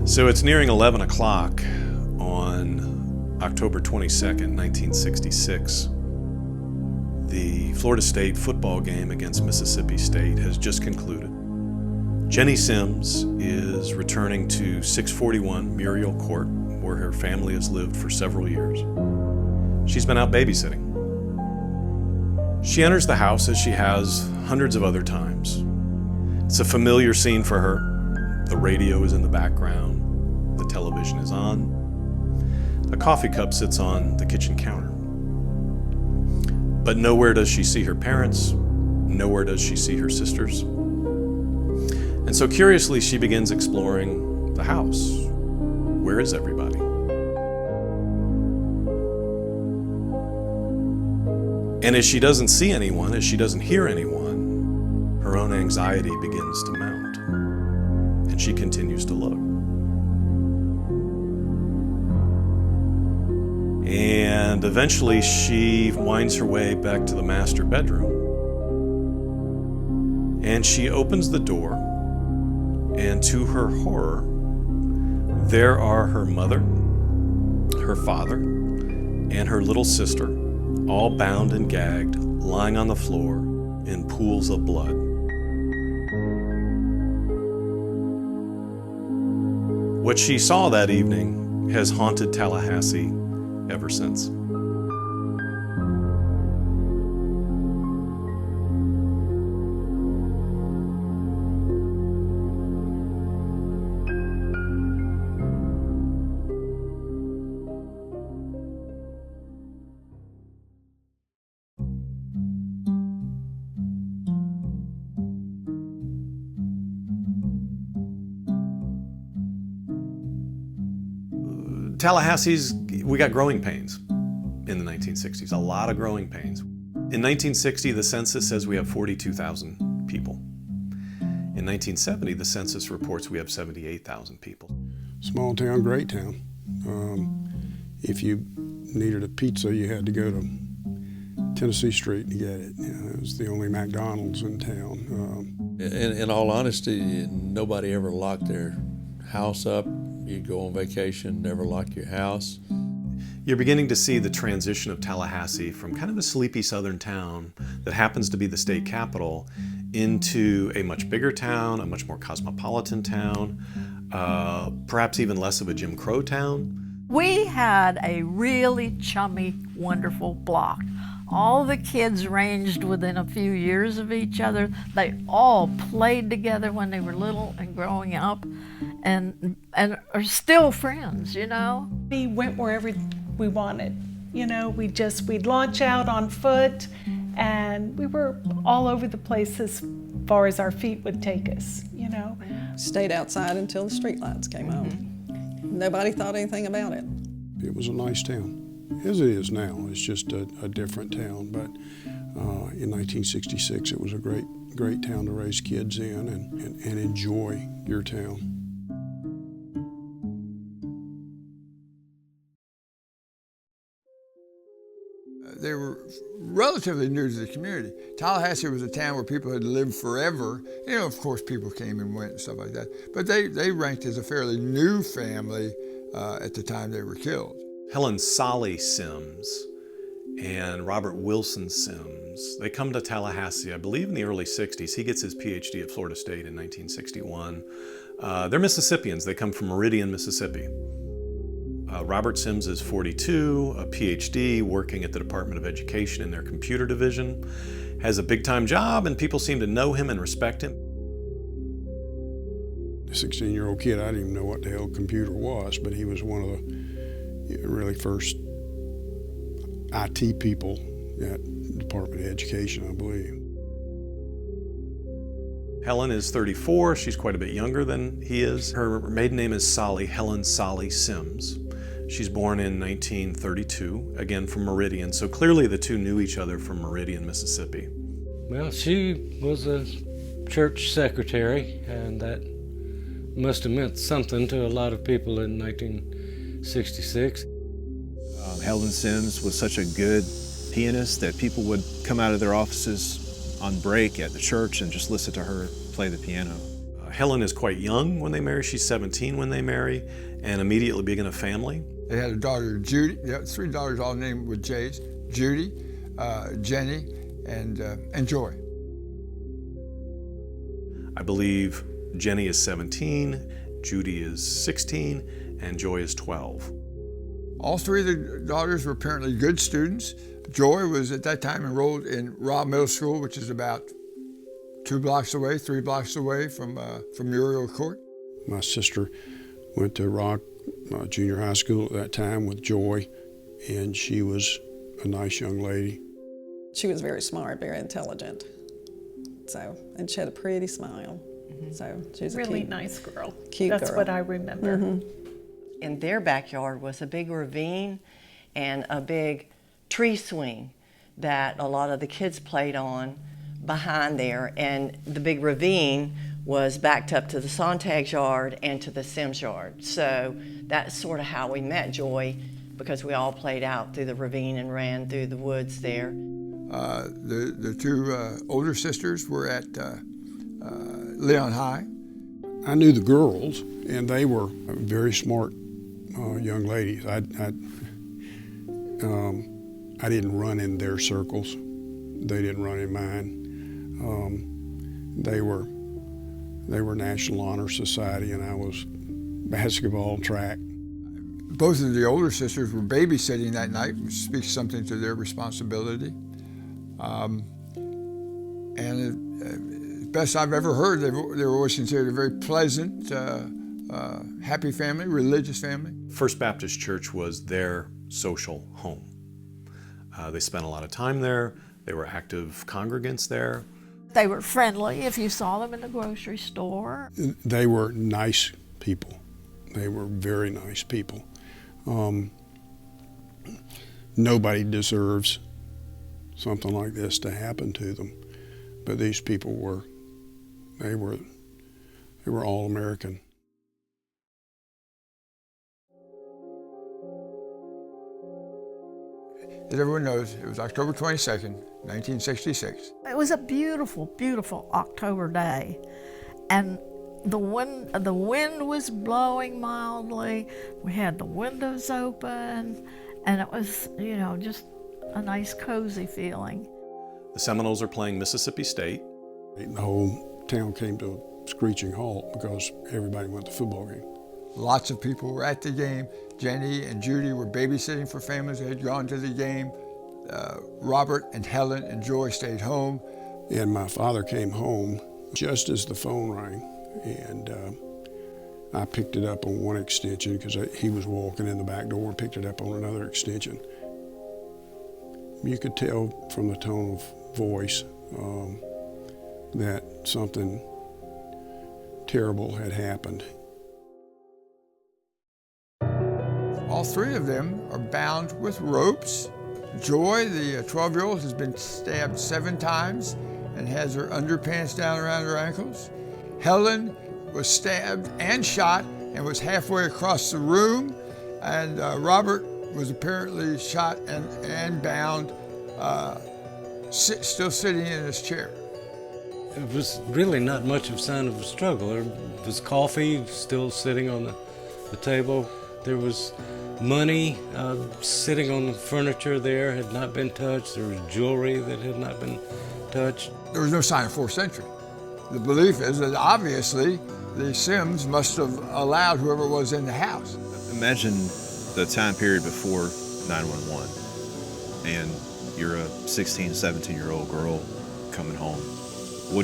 So it's nearing 11 o'clock on October 22nd, 1966. The Florida State football game against Mississippi State has just concluded. Jenny Sims is returning to 641 Muriel Court, where her family has lived for several years. She's been out babysitting. She enters the house as she has hundreds of other times. It's a familiar scene for her. The radio is in the background. The television is on. A coffee cup sits on the kitchen counter. But nowhere does she see her parents. Nowhere does she see her sisters. And so curiously, she begins exploring the house. Where is everybody? And as she doesn't see anyone, as she doesn't hear anyone, her own anxiety begins to mount. And she continues to look. And eventually she winds her way back to the master bedroom. And she opens the door, and to her horror, there are her mother, her father, and her little sister, all bound and gagged, lying on the floor in pools of blood. What she saw that evening has haunted Tallahassee ever since. Tallahassee's, we got growing pains in the 1960s, a lot of growing pains. In 1960, the census says we have 42,000 people. In 1970, the census reports we have 78,000 people. Small town, great town. If you needed a pizza, you had to go to Tennessee Street to get it. You know, it was the only McDonald's in town. In all honesty, nobody ever locked their house up. You'd go on vacation, never lock your house. You're beginning to see the transition of Tallahassee from kind of a sleepy southern town that happens to be the state capital into a much bigger town, a much more cosmopolitan town, perhaps even less of a Jim Crow town. We had a really chummy, wonderful block. All the kids ranged within a few years of each other. They all played together when they were little and growing up, and are still friends, you know? We went wherever we wanted. You know, we'd launch out on foot, and we were all over the place as far as our feet would take us, you know? Stayed outside until the streetlights came on. Nobody thought anything about it. It was a nice town, as it is now. It's just a different town, but in 1966 it was a great town to raise kids in and enjoy your town. They were relatively new to the community. Tallahassee was a town where people had lived forever. You know, of course, people came and went and stuff like that. But they ranked as a fairly new family at the time they were killed. Helen Solly Sims and Robert Wilson Sims, they come to Tallahassee, I believe in the early 60s. He gets his PhD at Florida State in 1961. They're Mississippians. They come from Meridian, Mississippi. Robert Sims is 42, a PhD, working at the Department of Education in their computer division, has a big-time job, and people seem to know him and respect him. A 16-year-old kid, I didn't even know what the hell a computer was, but he was one of the really first IT people at the Department of Education, I believe. Helen is 34. She's quite a bit younger than he is. Her maiden name is Solly, Helen Solly Sims. She's born in 1932, again from Meridian, so clearly the two knew each other from Meridian, Mississippi. Well, she was a church secretary, and that must have meant something to a lot of people in 1966. Helen Sims was such a good pianist that people would come out of their offices on break at the church and just listen to her play the piano. Helen is quite young when they marry. She's 17 when they marry, and immediately begin a family. They had a daughter, Judy. They had 3 daughters, all named with J's: Judy, Jenny, and Joy. I believe Jenny is 17, Judy is 16, and Joy is 12. All 3 of the daughters were apparently good students. Joy was at that time enrolled in Robb Middle School, which is about 3 blocks away from Muriel Court. My sister went to Rock Junior High School at that time with Joy, and she was a nice young lady. She was very smart, very intelligent. So, and she had a pretty smile. So she was Really a cute, nice girl. cute That's girl. what I remember. In their backyard was a big ravine and a big tree swing that a lot of the kids played on behind there. And the big ravine was backed up to the Sontag's yard and to the Sims yard. So that's sort of how we met Joy, because we all played out through the ravine and ran through the woods there. The 2 older sisters were at Leon High. I knew the girls, and they were very smart young ladies. I didn't run in their circles. They didn't run in mine. They were National Honor Society, and I was basketball and track. Both of the older sisters were babysitting that night, which speaks something to their responsibility. Best I've ever heard, they were always considered a very pleasant, happy family, religious family. First Baptist Church was their social home. They spent a lot of time there. They were active congregants there. They were friendly if you saw them in the grocery store. They were nice people. They were very nice people. Nobody deserves something like this to happen to them, but these people were all American. As everyone knows, it was October 22nd, 1966. It was a beautiful, beautiful October day, and the wind was blowing mildly. We had the windows open, and it was, just a nice, cozy feeling. The Seminoles are playing Mississippi State. The whole town came to a screeching halt because everybody went to the football game. Lots of people were at the game. Jenny and Judy were babysitting for families that had gone to the game. Robert and Helen and Joy stayed home. And my father came home just as the phone rang, and I picked it up on one extension because he was walking in the back door and picked it up on another extension. You could tell from the tone of voice that something terrible had happened. All 3 of them are bound with ropes. Joy, the 12-year-old, has been stabbed 7 times and has her underpants down around her ankles. Helen was stabbed and shot and was halfway across the room. And Robert was apparently shot and bound, still sitting in his chair. It was really not much of a sign of a struggle. There was coffee still sitting on the table. There was money sitting on the furniture there, had not been touched. There was jewelry that had not been touched. There was no sign of forced entry. The belief is that obviously the Sims must have allowed whoever was in the house. Imagine the time period before 911, and you're a 16, 17-year-old girl coming home.